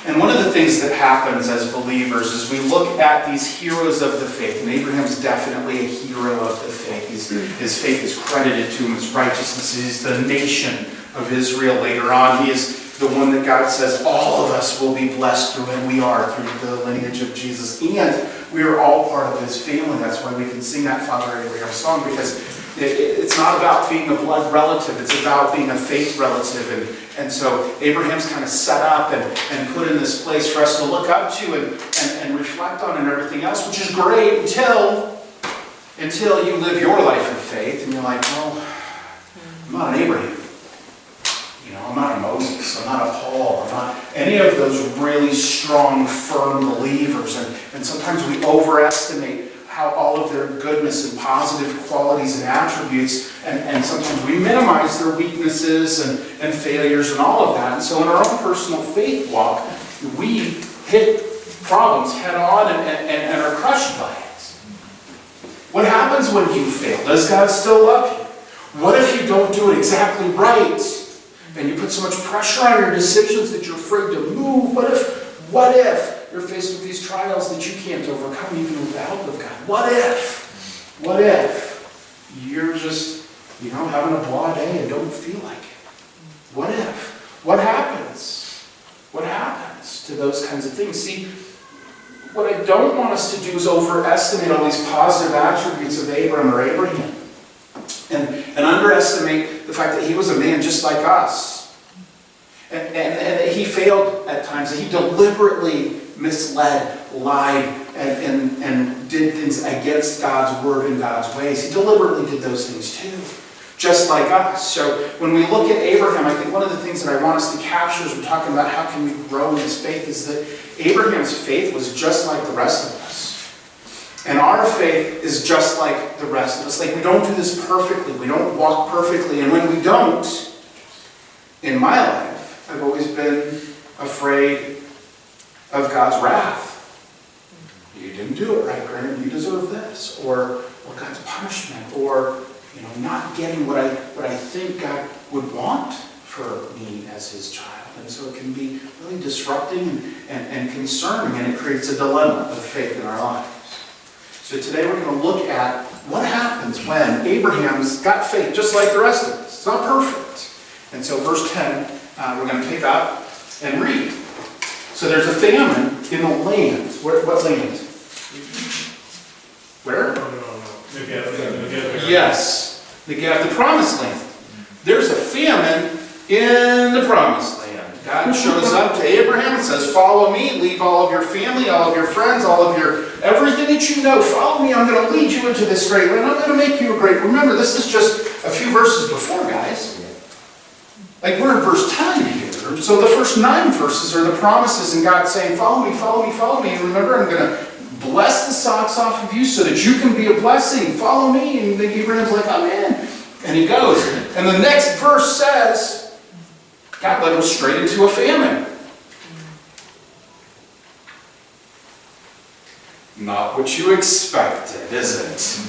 And one of the things that happens as believers is we look at these heroes of the faith, and Abraham's definitely a hero of the faith. His faith is credited to him as righteousness. He's the nation of Israel later on. He is the one that God says all of us will be blessed through, and we are through the lineage of Jesus. And we are all part of his family. That's why we can sing that Father Abraham song, because it's not about being a blood relative, it's about being a faith relative. And so Abraham's kind of set up and put in this place for us to look up to and reflect on and everything else, which is great until you live your life of faith and you're like, well, I'm not an Abraham. I'm not a Moses, I'm not a Paul, I'm not any of those really strong, firm believers. And sometimes we overestimate how all of their goodness and positive qualities and attributes, and sometimes we minimize their weaknesses and failures and all of that. And so in our own personal faith walk, we hit problems head on and are crushed by it. What happens when you fail? Does God still love you? What if you don't do it exactly right? And you put so much pressure on your decisions that you're afraid to move? What if you're faced with these trials that you can't overcome even with the help of God? What if you're just, having a blah day and don't feel like it? What if? What happens? What happens to those kinds of things? See, what I don't want us to do is overestimate all these positive attributes of Abram or Abraham. And underestimate the fact that he was a man just like us. And he failed at times. That he deliberately misled, lied, and did things against God's word and God's ways. He deliberately did those things too, just like us. So when we look at Abraham, I think one of the things that I want us to capture as we're talking about how can we grow in his faith is that Abraham's faith was just like the rest of us. And our faith is just like the rest of us. Like, we don't do this perfectly. We don't walk perfectly. And when we don't, in my life, I've always been afraid of God's wrath. You didn't do it right, Graham. You deserve this. Or God's punishment. Or, not getting what I think God would want for me as his child. And so it can be really disrupting and concerning. And it creates a dilemma of faith in our lives. So today we're going to look at what happens when Abraham's got faith, just like the rest of us. It's not perfect. And so verse 10, we're going to pick up and read. So there's a famine in the land. What land? Where? Negev. Yes, Negev, the promised land. There's a famine in the promised land. God shows up to Abraham and says, follow me, leave all of your family, all of your friends, all of your everything that you know. Follow me, I'm going to lead you into this great land. I'm going to make you a great. Remember, this is just a few verses before, guys. Like, we're in verse 10 here. So the first 9 verses are the promises and God saying, follow me, follow me, follow me. And remember, I'm going to bless the socks off of you so that you can be a blessing. Follow me. And then Abraham's like, I'm in. And he goes. And the next verse says, God led him straight into a famine. Not what you expected, is it?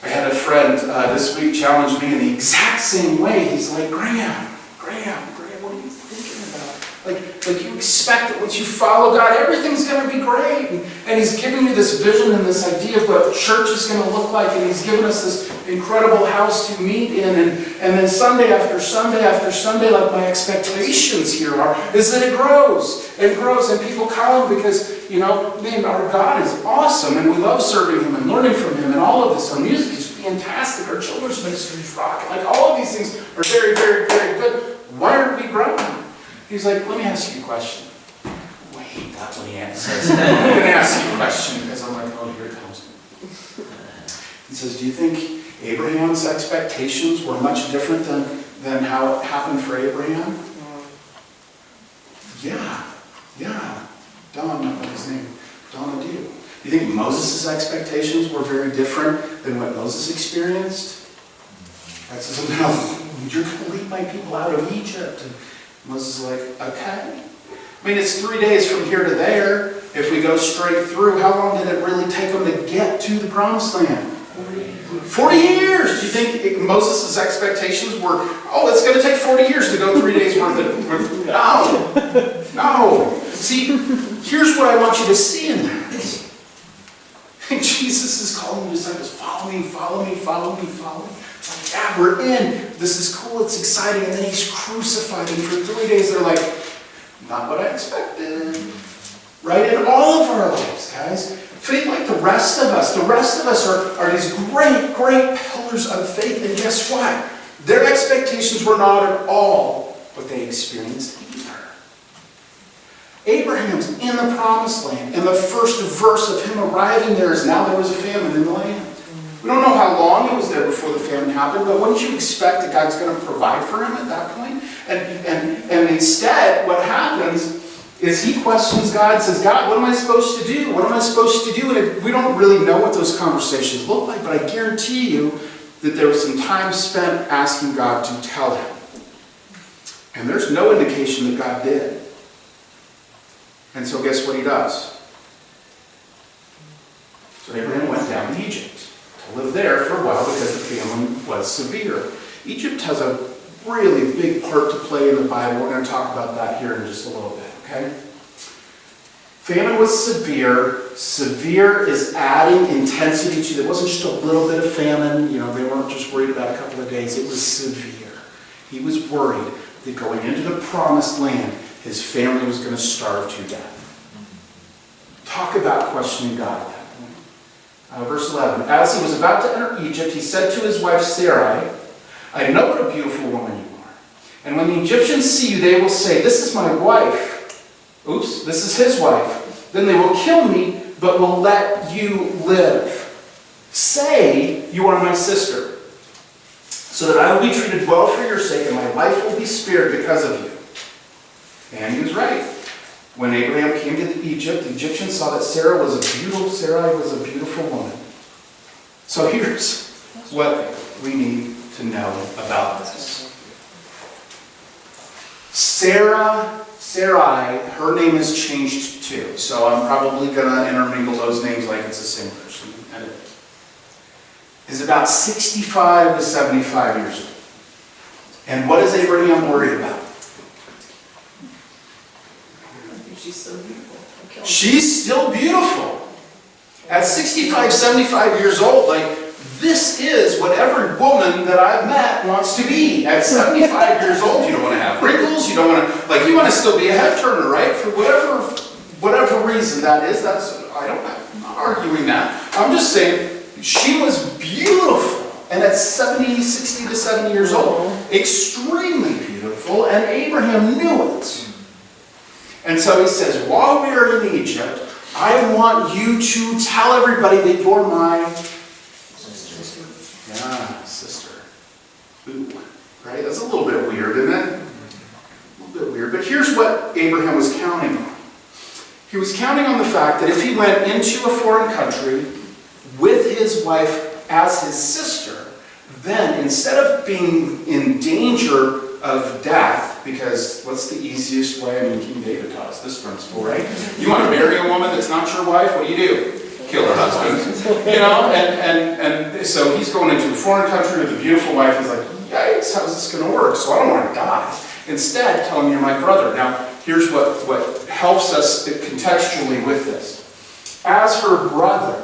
I had a friend this week challenge me in the exact same way. He's like, Graham, what are you thinking about? Like you expect that once you follow God, everything's going to be great. And he's giving me this vision and this idea of what church is going to look like. And he's given us this incredible house to meet in. And then Sunday after Sunday after Sunday, like my expectations here is that it grows and grows. And people come because, man, our God is awesome. And we love serving him and learning from him and all of this. Our music is fantastic. Our children's ministry is rocking. Like, all of these things are very, very, very good. Why aren't we growing? He's like, let me ask you a question. Wait, that's what he says. I'm going to ask you a question because I'm like, oh, here it comes. He says, do you think Abraham's expectations were much different than how it happened for Abraham? Yeah. Don, what was his name? Donald. Do you think Moses' expectations were very different than what Moses experienced? God says, no, you're going to lead my people out of Egypt. And Moses is like, okay. I mean, it's 3 days from here to there. If we go straight through, how long did it really take them to get to the promised land? 40 years! Do you think Moses' expectations were, oh, it's going to take 40 years to go 3 days worth of... No. See, here's what I want you to see in that. Jesus is calling the disciples, follow me, follow me, follow me, follow me. It's like, yeah, we're in. This is cool, it's exciting. And then he's crucified. And for 3 days, they're like, not what I expected. Right? In all of our lives, guys. Faith like the rest of us. The rest of us are these great, great pillars of faith. And guess what? Their expectations were not at all what they experienced either. Abraham's in the promised land, and the first verse of him arriving there is now there was a famine in the land. We don't know how long it was there before the famine happened, but wouldn't you expect that God's going to provide for him at that point? And instead, what happens is he questions God and says, God, what am I supposed to do? What am I supposed to do? And we don't really know what those conversations look like, but I guarantee you that there was some time spent asking God to tell him. And there's no indication that God did. And so guess what he does? So Abraham went down to Egypt to live there for a while because the famine was severe. Egypt has a really big part to play in the Bible. We're going to talk about that here in just a little bit, okay? Famine was severe. Severe is adding intensity to it. It wasn't just a little bit of famine. They weren't just worried about a couple of days. It was severe. He was worried that going into the promised land, his family was going to starve to death. Talk about questioning God at that point. Verse 11. As he was about to enter Egypt, he said to his wife Sarai, I know what a beautiful woman you are. And when the Egyptians see you, they will say, this is my wife. Oops, this is his wife. Then they will kill me, but will let you live. Say you are my sister, so that I will be treated well for your sake, and my life will be spared because of you. And he was right. When Abraham came to Egypt, the Egyptians saw that Sarai was a beautiful woman. So here's what we need to know about this. Sarai, her name is changed too. So I'm probably going to intermingle those names like it's the same person. And it is about 65 to 75 years old. And what is Abraham worried about? She's so beautiful. She's still beautiful. At 65, 75 years old, this is what every woman that I've met wants to be. At 75 years old, you don't want to have wrinkles, you don't want to, you want to still be a head turner, right? For whatever reason that is, I'm not arguing that. I'm just saying, she was beautiful. And at 60 to 70 years old, extremely beautiful, and Abraham knew it. And so he says, while we are in Egypt, I want you to tell everybody that you're my sister. Yeah, sister. Ooh, right? That's a little bit weird, isn't it? A little bit weird. But here's what Abraham was counting on. He was counting on the fact that if he went into a foreign country with his wife as his sister, then instead of being in danger of death, because what's the easiest way? King David taught us this principle, right? You want to marry a woman that's not your wife, what do? Kill her husband. And so he's going into a foreign country with a beautiful wife. He's like, yikes, how's this going to work? So I don't want to die. Instead, tell him you're my brother. Now, here's what helps us contextually with this. As her brother,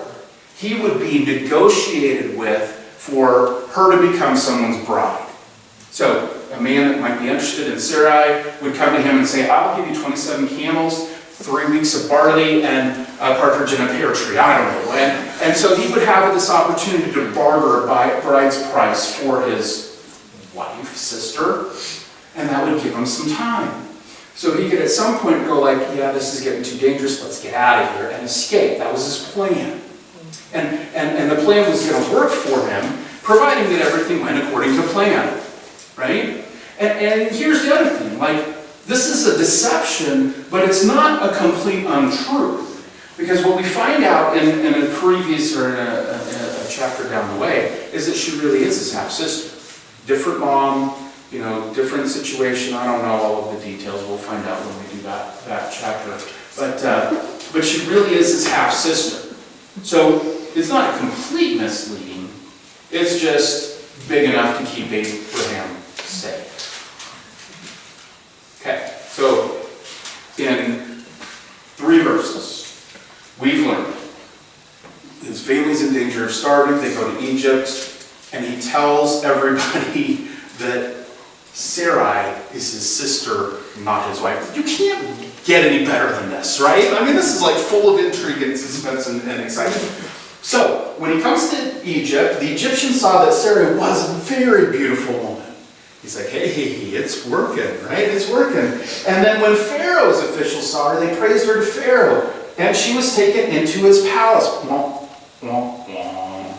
he would be negotiated with for her to become someone's bride. So a man that might be interested in Sarai would come to him and say, I'll give you 27 camels, 3 weeks of barley, and a partridge in a pear tree. I don't know. And so he would have this opportunity to barter a bride's price for his wife, sister, and that would give him some time. So he could at some point go yeah, this is getting too dangerous, let's get out of here, and escape. That was his plan. And the plan was going to work for him, providing that everything went according to plan. Right? And here's the other thing, this is a deception, but it's not a complete untruth. Because what we find out in a previous, or in a chapter down the way, is that she really is his half-sister. Different mom, different situation, I don't know all of the details, we'll find out when we do that chapter. But she really is his half-sister. So it's not a complete misleading, It's just big enough to keep Abraham safe. Okay, so in 3 verses, we've learned his family's in danger of starving. They go to Egypt, and he tells everybody that Sarai is his sister, not his wife. You can't get any better than this, right? I mean, this is like full of intrigue and suspense and excitement. So, when he comes to Egypt, the Egyptians saw that Sarai was a very beautiful woman. He's like, hey, it's working, right? It's working. And then when Pharaoh's officials saw her, they praised her to Pharaoh. And she was taken into his palace. Womp, womp, womp.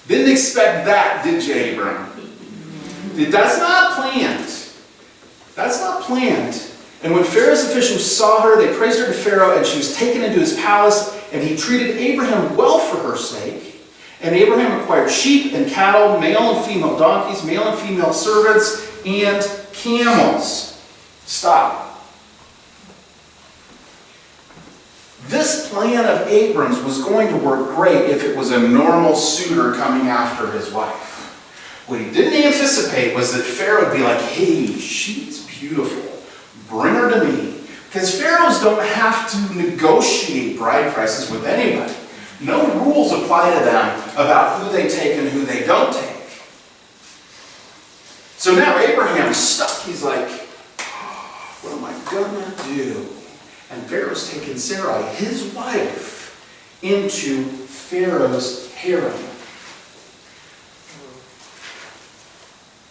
Didn't expect that, did you, Abram? That's not planned. That's not planned. And when Pharaoh's officials saw her, they praised her to Pharaoh, and she was taken into his palace, and he treated Abraham well for her sake. And Abraham acquired sheep and cattle, male and female donkeys, male and female servants, and camels. Stop. This plan of Abram's was going to work great if it was a normal suitor coming after his wife. What he didn't anticipate was that Pharaoh would be like, hey, she's beautiful. Bring her to me. Because pharaohs don't have to negotiate bride prices with anybody. No rules apply to them about who they take and who they don't take. So now Abraham's stuck. He's like, what am I gonna do? And Pharaoh's taken Sarai, his wife, into Pharaoh's harem.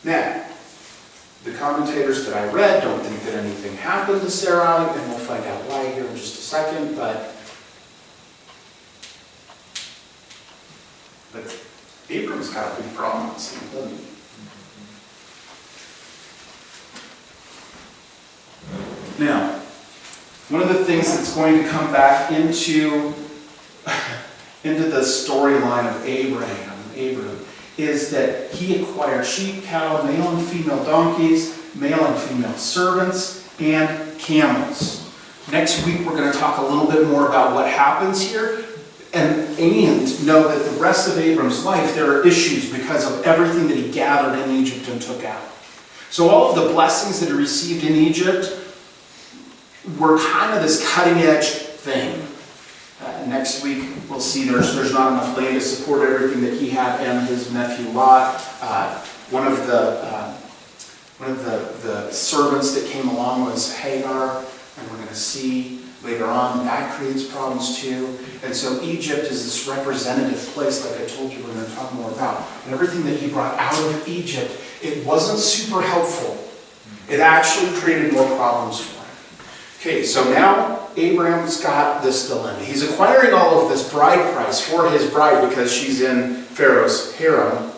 Now, the commentators that I read don't think that anything happened to Sarai, and we'll find out why here in just a second, but Abram's got a big problem, doesn't he? Now, one of the things that's going to come back into the storyline of Abram, is that he acquired sheep, cattle, male and female donkeys, male and female servants, and camels. Next week we're going to talk a little bit more about what happens here, and know that the rest of Abram's life there are issues because of everything that he gathered in Egypt and took out. So all of the blessings that he received in Egypt were kind of this cutting edge thing. Next week, we'll see there's not enough land to support everything that he had and his nephew Lot. One of the servants that came along was Hagar, and we're going to see later on that creates problems too. And so Egypt is this representative place, like I told you, we're going to talk more about. And everything that he brought out of Egypt, it wasn't super helpful. It actually created more problems for him. Okay, so now Abram's got this dilemma. He's acquiring all of this bride price for his bride because she's in Pharaoh's harem.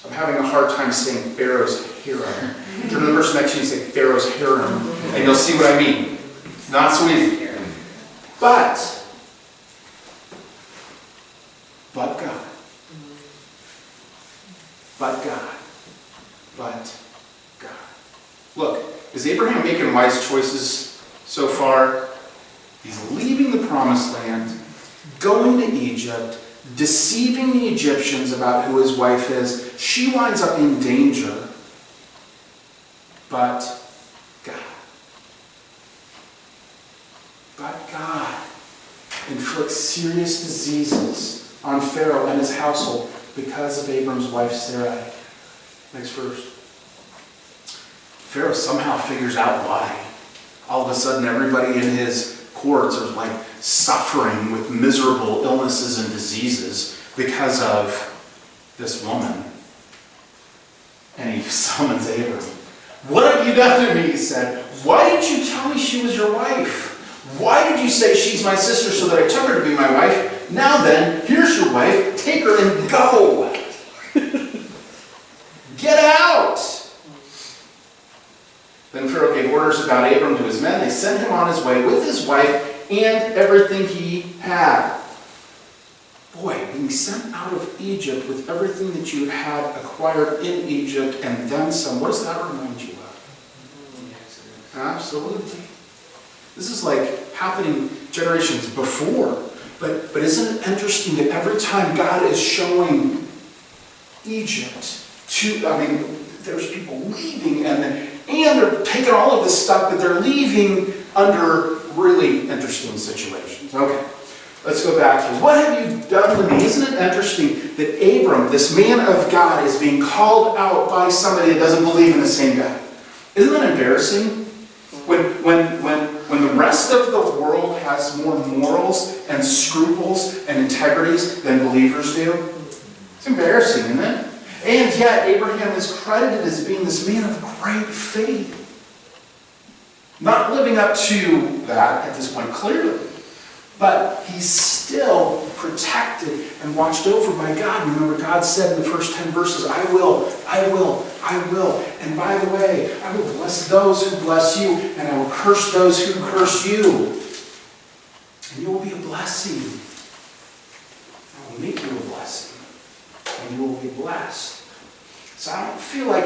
I'm having a hard time saying Pharaoh's harem. Turn to the person next to you and say Pharaoh's harem, and you'll see what I mean. Not so easy. But God. But God. Look, is Abraham making wise choices so far? He's leaving the promised land, going to Egypt, deceiving the Egyptians about who his wife is. She winds up in danger. But God inflicts serious diseases on Pharaoh and his household because of Abram's wife Sarai. Next verse. Pharaoh somehow figures out why. All of a sudden everybody in his courts are like suffering with miserable illnesses and diseases because of this woman. And he summons Abram. What have you done to me? He said. Why didn't you tell me she was your wife? Why did you say she's my sister so that I took her to be my wife? Now then, here's your wife. Take her and go. Get out. Then Pharaoh gave orders about Abram to his men. They sent him on his way with his wife and everything he had. Boy, being sent out of Egypt with everything that you had acquired in Egypt and then some, what does that remind you of? Absolutely. This is like happening generations before. But isn't it interesting that every time God is showing Egypt there's people leaving and they're taking all of this stuff, but they're leaving under really interesting situations. Okay, let's go back here. What have you done to me? Isn't it interesting that Abram, this man of God, is being called out by somebody that doesn't believe in the same God? Isn't that embarrassing? When the rest of the world has more morals and scruples and integrities than believers do, it's embarrassing, isn't it? And yet Abraham is credited as being this man of great faith. Not living up to that at this point, clearly. But he's still protected and watched over by God. Remember, God said in the first 10 verses, I will. And by the way, I will bless those who bless you, and I will curse those who curse you. And you will be a blessing. I will make you a blessing. And you will be blessed. So I don't feel like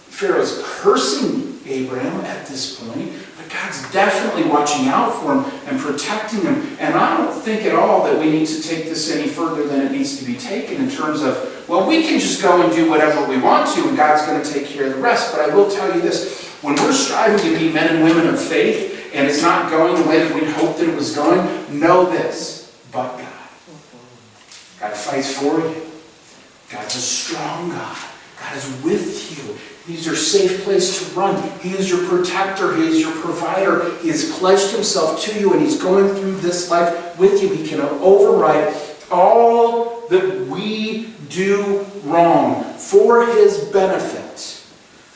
Pharaoh's cursing Abraham at this point, but God's definitely watching out for him and protecting him. And I don't think at all that we need to take this any further than it needs to be taken in terms of, well, we can just go and do whatever we want to and God's going to take care of the rest. But I will tell you this, when we're striving to be men and women of faith and it's not going the way that we'd hoped that it was going, know this, but God. God fights for you. God's a strong God. God is with you. He's your safe place to run. He is your protector. He is your provider. He has pledged himself to you and he's going through this life with you. He can override all that we do wrong for his benefit.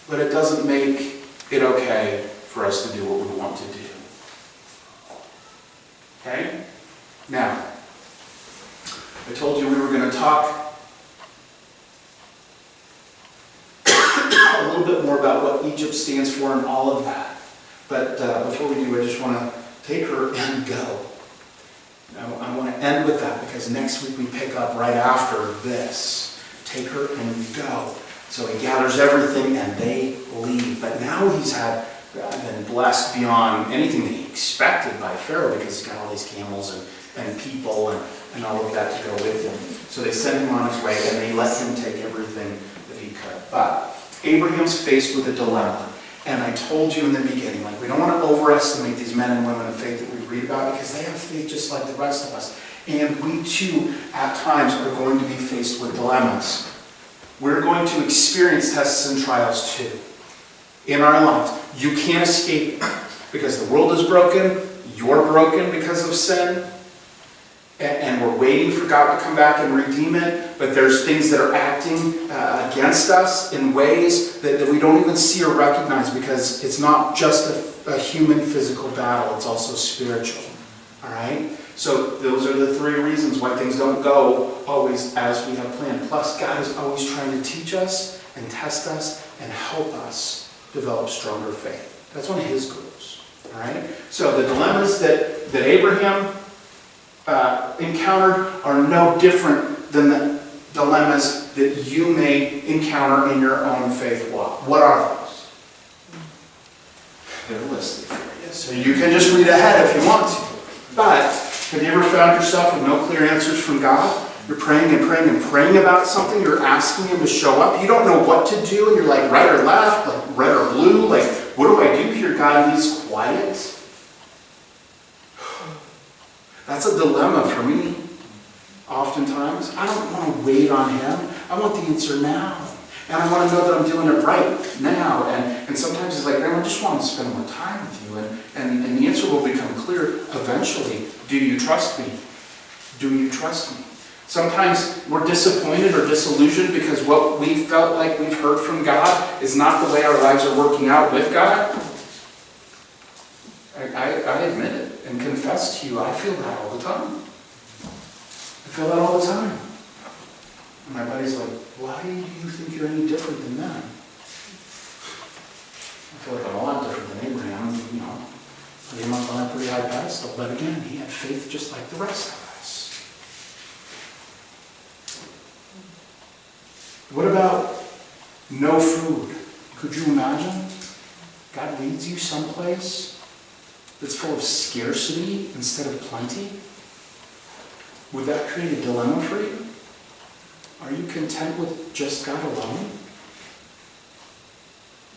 But it doesn't make it okay for us to do what we want to do. Okay? Now, I told you we were going to talk a little bit more about what Egypt stands for and all of that. But before we do, I just want to take her and go. I want to end with that because next week we pick up right after this. Take her and go. So he gathers everything and they leave. But now he's been blessed beyond anything that he expected by Pharaoh because he's got all these camels and people and all of that to go with him. So they send him on his way and they let him take everything that he could. But Abraham's faced with a dilemma. And I told you in the beginning, we don't want to overestimate these men and women of faith that we read about because they have faith just like the rest of us. And we too, at times, are going to be faced with dilemmas. We're going to experience tests and trials too in our lives. You can't escape it because the world is broken. You're broken because of sin. And we're waiting for God to come back and redeem it, but there's things that are acting against us in ways that we don't even see or recognize because it's not just a human physical battle, it's also spiritual. All right? So those are the three reasons why things don't go always as we have planned. Plus, God is always trying to teach us and test us and help us develop stronger faith. That's one of his goals. All right? So the dilemmas that Abraham encountered are no different than the dilemmas that you may encounter in your own faith walk. What are those? They're listed for you. So you can just read ahead if you want to. But have you ever found yourself with no clear answers from God? You're praying and praying and praying about something. You're asking him to show up. You don't know what to do. And you're like right or left, like red or blue. Like, what do I do here, God? And he's quiet. That's a dilemma for me, oftentimes. I don't want to wait on him. I want the answer now. And I want to know that I'm doing it right now. And sometimes it's like, I just want to spend more time with you. And the answer will become clear eventually. Do you trust me? Do you trust me? Sometimes we're disappointed or disillusioned because what we felt like we've heard from God is not the way our lives are working out with God. I admit it and confess to you, I feel that all the time. I feel that all the time. And my buddy's like, why do you think you're any different than them? I feel like I'm a lot different than Abraham. Put him up on a pretty high pedestal. But again, he had faith just like the rest of us. What about no food? Could you imagine? God leads you someplace that's full of scarcity instead of plenty. Would that create a dilemma for you? Are you content with just God alone?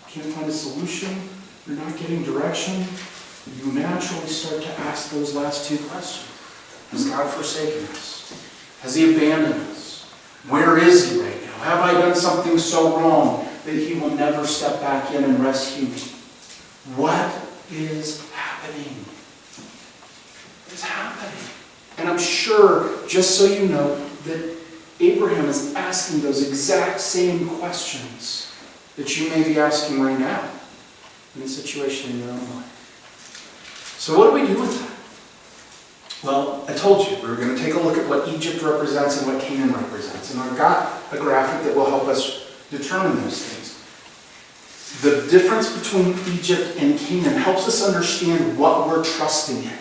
Can't find a solution? You're not getting direction? You naturally start to ask those last two questions. Has God forsaken us? Has He abandoned us? Where is He right now? Have I done something so wrong that He will never step back in and rescue me? What is happening? What is happening? And I'm sure, just so you know, that Abraham is asking those exact same questions that you may be asking right now in a situation in your own life. So what do we do with that? Well, I told you we were going to take a look at what Egypt represents and what Canaan represents. And I've got a graphic that will help us determine those things. The difference between Egypt and Canaan helps us understand what we're trusting in.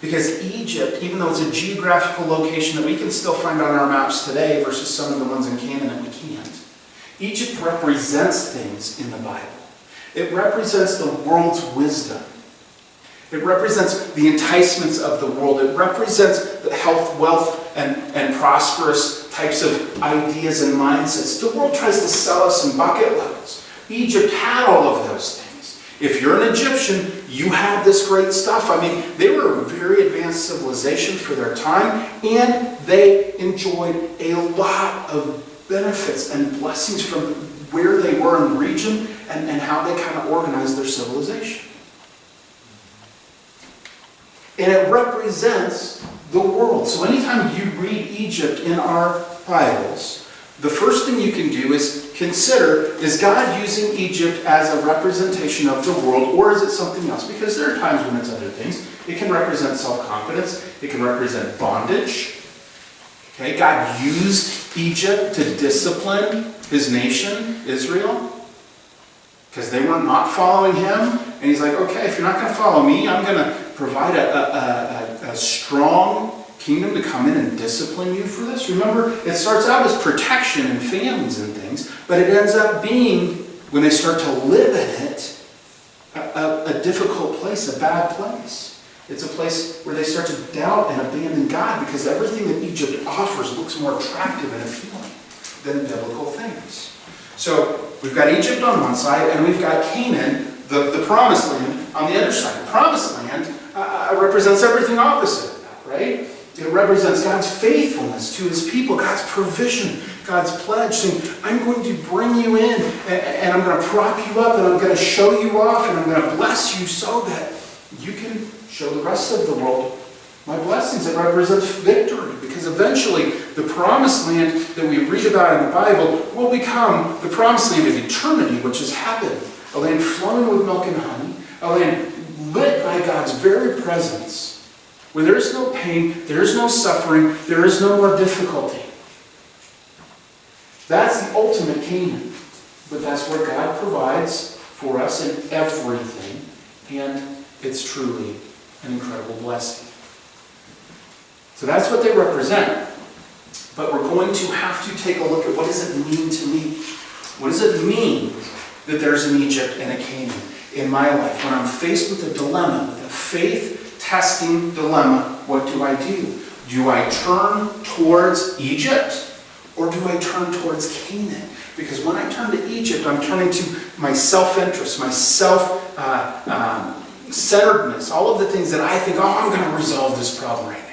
Because Egypt, even though it's a geographical location that we can still find on our maps today versus some of the ones in Canaan that we can't, Egypt represents things in the Bible. It represents the world's wisdom. It represents the enticements of the world. It represents the health, wealth, and prosperous types of ideas and mindsets. The world tries to sell us in bucket loads. Egypt had all of those things. If you're an Egyptian, you had this great stuff. I mean, they were a very advanced civilization for their time, and they enjoyed a lot of benefits and blessings from where they were in the region and how they kind of organized their civilization. And it represents the world. So anytime you read Egypt in our Bibles, the first thing you can do is consider, is God using Egypt as a representation of the world, or is it something else? Because there are times when it's other things. It can represent self-confidence. It can represent bondage. Okay, God used Egypt to discipline His nation, Israel, because they were not following Him. And He's like, okay, if you're not going to follow me, I'm going to provide a strong kingdom to come in and discipline you for this. Remember, it starts out as protection and famines and things, but it ends up being, when they start to live in it, a difficult place, a bad place. It's a place where they start to doubt and abandon God because everything that Egypt offers looks more attractive and appealing than biblical things. So we've got Egypt on one side, and we've got Canaan, the promised land, on the other side. The promised land represents everything opposite of that, right? It represents God's faithfulness to His people, God's provision, God's pledge, saying, I'm going to bring you in, and I'm going to prop you up, and I'm going to show you off, and I'm going to bless you so that you can show the rest of the world my blessings. It represents victory, because eventually the promised land that we read about in the Bible will become the promised land of eternity, which is heaven, a land flowing with milk and honey, a land lit by God's very presence, where there is no pain, there is no suffering, there is no more difficulty. That's the ultimate Canaan. But that's where God provides for us in everything, and it's truly an incredible blessing. So that's what they represent. But we're going to have to take a look at, what does it mean to me? What does it mean that there's an Egypt and a Canaan in my life? When I'm faced with a dilemma, with a faith-testing dilemma, what do I do? Do I turn towards Egypt, or do I turn towards Canaan? Because when I turn to Egypt, I'm turning to my self-interest, my self-centeredness, all of the things that I think, I'm going to resolve this problem right now.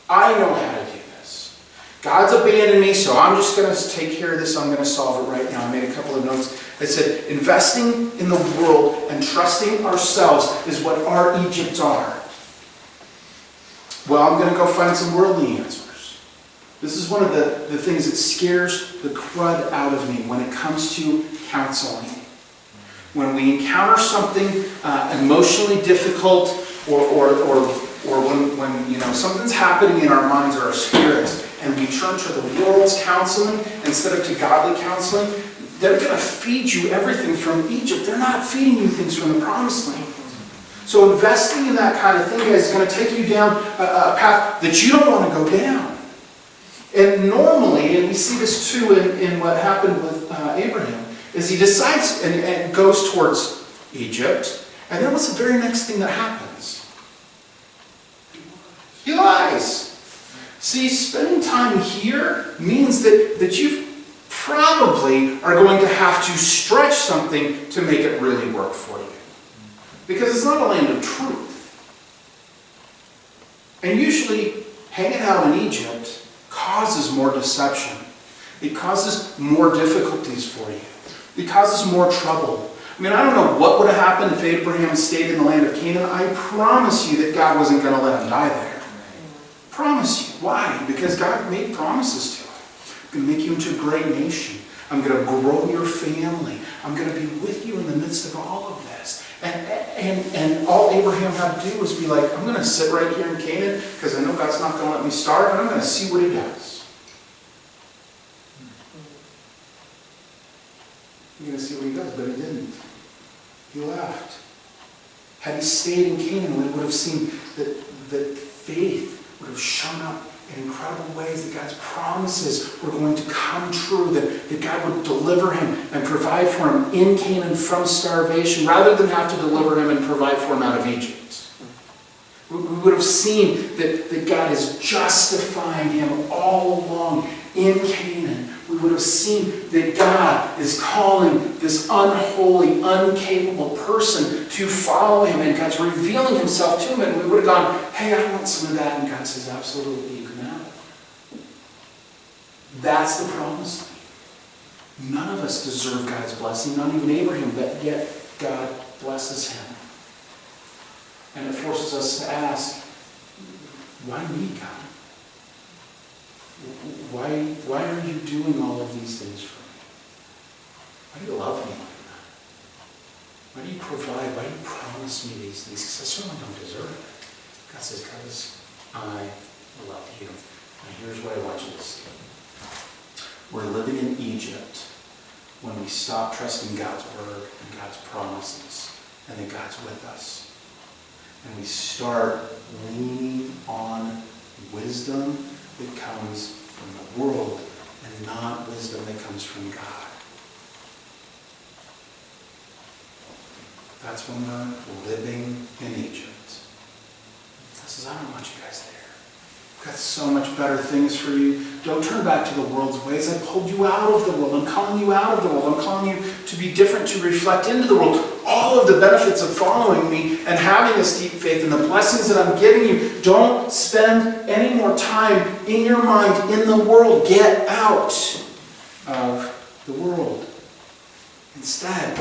I know how to do this. God's abandoned me, so I'm just going to take care of this. I'm going to solve it right now. I made a couple of notes. I said, investing in the world and trusting ourselves is what our Egypts are. Well, I'm going to go find some worldly answers. This is one of the things that scares the crud out of me when it comes to counseling. When we encounter something emotionally difficult, or when something's happening in our minds or our spirits, and we turn to the world's counseling instead of to godly counseling, they're going to feed you everything from Egypt. They're not feeding you things from the promised land. So investing in that kind of thing is going to take you down a path that you don't want to go down. And normally, and we see this too in what happened with Abraham, is he decides and goes towards Egypt, and then what's the very next thing that happens? He lies. See, spending time here means that you probably are going to have to stretch something to make it really work for you. Because it's not a land of truth. And usually, hanging out in Egypt causes more deception. It causes more difficulties for you. It causes more trouble. I mean, I don't know what would have happened if Abraham stayed in the land of Canaan. I promise you that God wasn't going to let him die there. Promise you. Why? Because God made promises to him. I'm going to make you into a great nation. I'm going to grow your family. I'm going to be with you in the midst of all of this. And all Abraham had to do was be like, I'm going to sit right here in Canaan because I know God's not going to let me starve, and I'm going to see what he does. You're going to see what he does, but he didn't. He left. Had he stayed in Canaan, we would have seen that faith would have shown up in incredible ways, that God's promises were going to come true, that God would deliver him and provide for him in Canaan from starvation, rather than have to deliver him and provide for him out of Egypt. We would have seen that God is justifying him all along in Canaan. We would have seen that God is calling this unholy, incapable person to follow him, and God's revealing himself to him, and we would have gone, hey, I want some of that, and God says, absolutely, you can have it. That's the promise. None of us deserve God's blessing, not even Abraham, but yet God blesses him. And it forces us to ask, why me, God? Why are you doing all of these things for me? Why do you love me like that? Why do you provide? Why do you promise me these things? Because I certainly don't deserve it. God says, because I love you. And here's what I want you to see. We're living in Egypt when we stop trusting God's word and God's promises, and that God's with us. And we start leaning on wisdom that comes from the world and not wisdom that comes from God. That's when we're living in Egypt. God says, I don't want you guys there. I've got so much better things for you. Don't turn back to the world's ways. I pulled you out of the world. I'm calling you out of the world. I'm calling you to be different, to reflect into the world. All of the benefits of following me and having this deep faith and the blessings that I'm giving you. Don't spend any more time in your mind in the world. Get out of the world. Instead,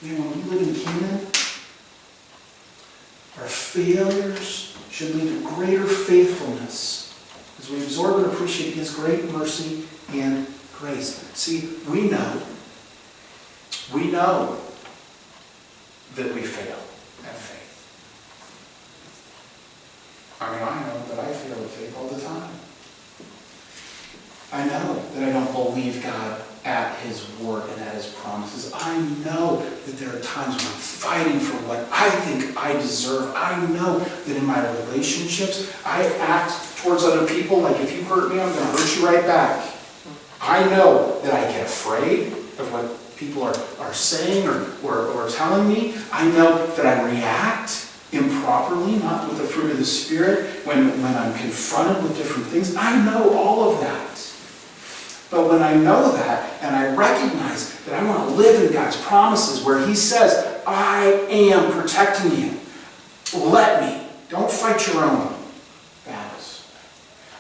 when we live in Canaan, our failures should lead to greater faithfulness as we absorb and appreciate his great mercy and grace. See, we know that we fail at faith. I mean, I know that I fail at faith all the time. I know that I don't believe God at his word and at his promises. I know that there are times when I'm fighting for what I think I deserve. I know that in my relationships, I act towards other people like, if you hurt me, I'm going to hurt you right back. I know that I get afraid of what people are saying or telling me. I know that I react improperly, not with the fruit of the Spirit, when I'm confronted with different things. I know all of that. But when I know that, and I recognize that I want to live in God's promises where he says, I am protecting you. Let me. Don't fight your own battles.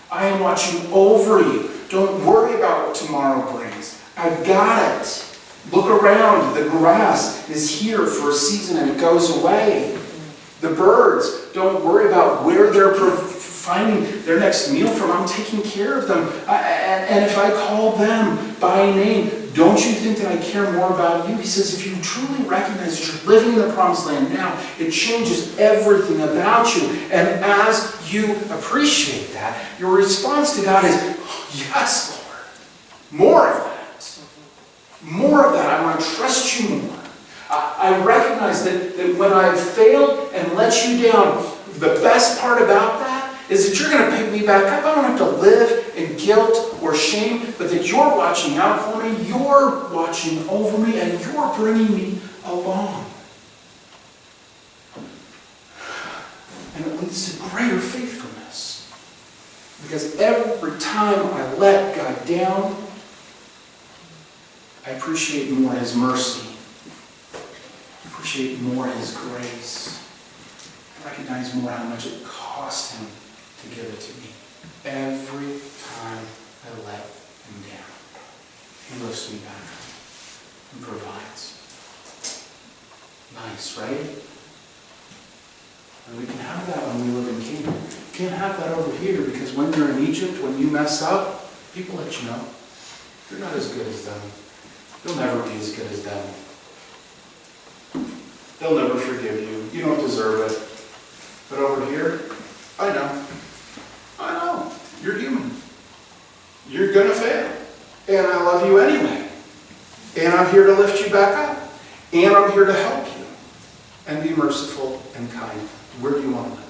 I am watching over you. Don't worry about what tomorrow brings. I've got it. Look around. The grass is here for a season and it goes away. The birds, don't worry about where they're finding their next meal from. I'm taking care of them. And if I call them by name, don't you think that I care more about you? He says, if you truly recognize that you're living in the promised land now, it changes everything about you. And as you appreciate that, your response to God is, yes, Lord, more of that. More of that. I want to trust you more. I recognize that when I've failed and let you down, the best part about that is that you're going to pick me back up. I don't have to live in guilt or shame, but that you're watching out for me, you're watching over me, and you're bringing me along. And it leads to greater faith. Because every time I let God down, I appreciate more His mercy. I appreciate more His grace. I recognize more how much it cost Him to give it to me. Every time I let Him down, He lifts me back up and provides. Nice, right? And we can have that when we live in Canaan. We can't have that over here because when you're in Egypt, when you mess up, people let you know. You're not as good as them. You'll never be as good as them. They'll never forgive you. You don't deserve it. But over here, I know. I know. You're human. You're going to fail. And I love you anyway. And I'm here to lift you back up. And I'm here to help you. And be merciful and kind. Where do you want to live?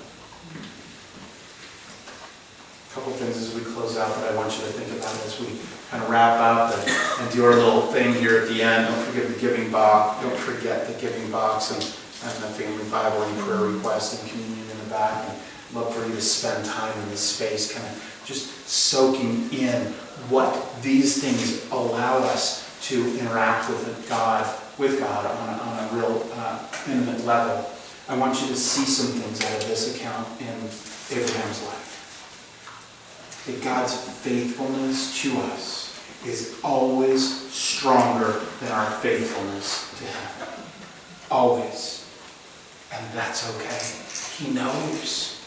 A couple things as we close out that I want you to think about as we kind of wrap up and do our little thing here at the end. Don't forget the giving box. Don't forget the giving box and the family Bible and prayer request and communion in the back. And I'd love for you to spend time in this space, kind of just soaking in what these things allow us to interact with God on a real intimate level. I want you to see some things out of this account in Abraham's life. That God's faithfulness to us is always stronger than our faithfulness to Him. Always. And that's okay. He knows.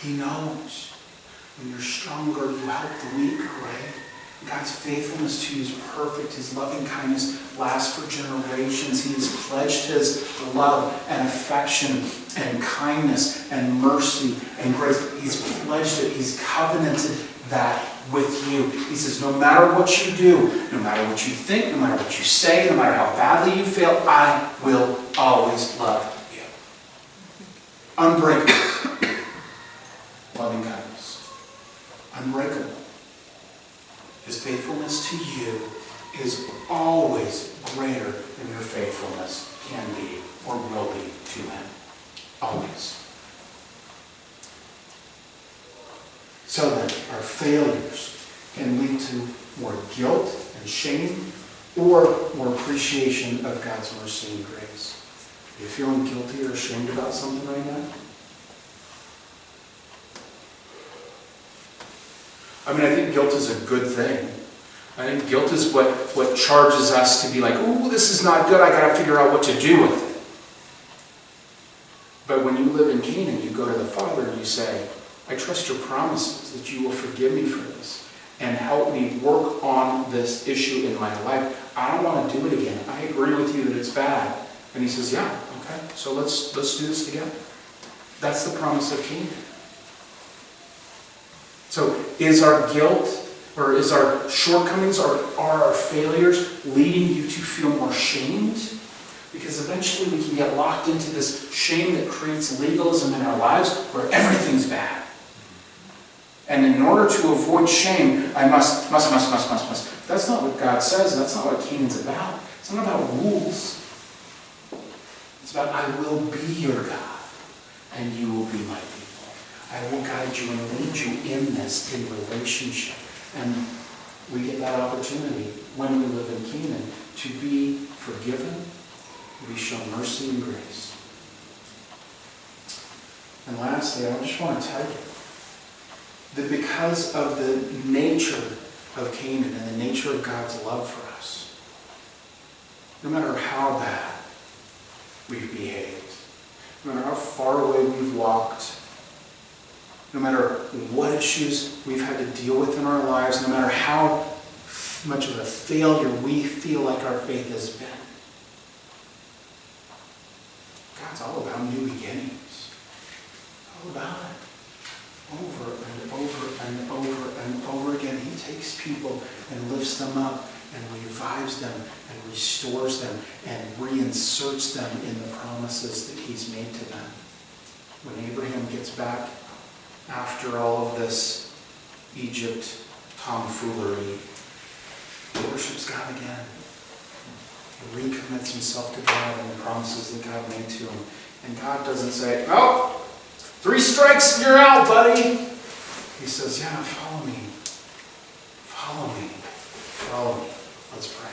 He knows. When you're stronger, you help the weak, right? God's faithfulness to you is perfect. His loving kindness lasts for generations. He has pledged His love and affection and kindness and mercy and grace. He's pledged it. He's covenanted that with you. He says, no matter what you do, no matter what you think, no matter what you say, no matter how badly you fail, I will always love you. Unbreakable. Loving kindness. Unbreakable. His faithfulness to you is always greater than your faithfulness can be or will be to Him. Always. So that our failures can lead to more guilt and shame or more appreciation of God's mercy and grace. Are you feeling guilty or ashamed about something right now? I mean, I think guilt is a good thing. I think guilt is what charges us to be like, ooh, this is not good, I got to figure out what to do with it. But when you live in Canaan, you go to the Father and you say, I trust your promises that you will forgive me for this and help me work on this issue in my life. I don't want to do it again. I agree with you that it's bad. And He says, yeah, okay, so let's do this together. That's the promise of Canaan. So is our guilt or is our shortcomings or are our failures leading you to feel more shamed? Because eventually we can get locked into this shame that creates legalism in our lives where everything's bad. And in order to avoid shame, I must. That's not what God says. That's not what Canaan's about. It's not about rules. It's about I will be your God and you will be my people. I will guide you and lead you in this, in relationship. And we get that opportunity when we live in Canaan to be forgiven, to be shown mercy and grace. And lastly, I just want to tell you that because of the nature of Canaan and the nature of God's love for us, no matter how bad we've behaved, no matter how far away we've walked, no matter what issues we've had to deal with in our lives, no matter how much of a failure we feel like our faith has been, God's all about new beginnings. All about it. Over and over and over and over again, He takes people and lifts them up and revives them and restores them and reinserts them in the promises that He's made to them. When Abraham gets back after all of this Egypt tomfoolery, he worships God again. He recommits himself to God and the promises that God made to him. And God doesn't say, oh, 3 strikes and you're out, buddy. He says, yeah, follow me. Follow me. Follow me. Let's pray.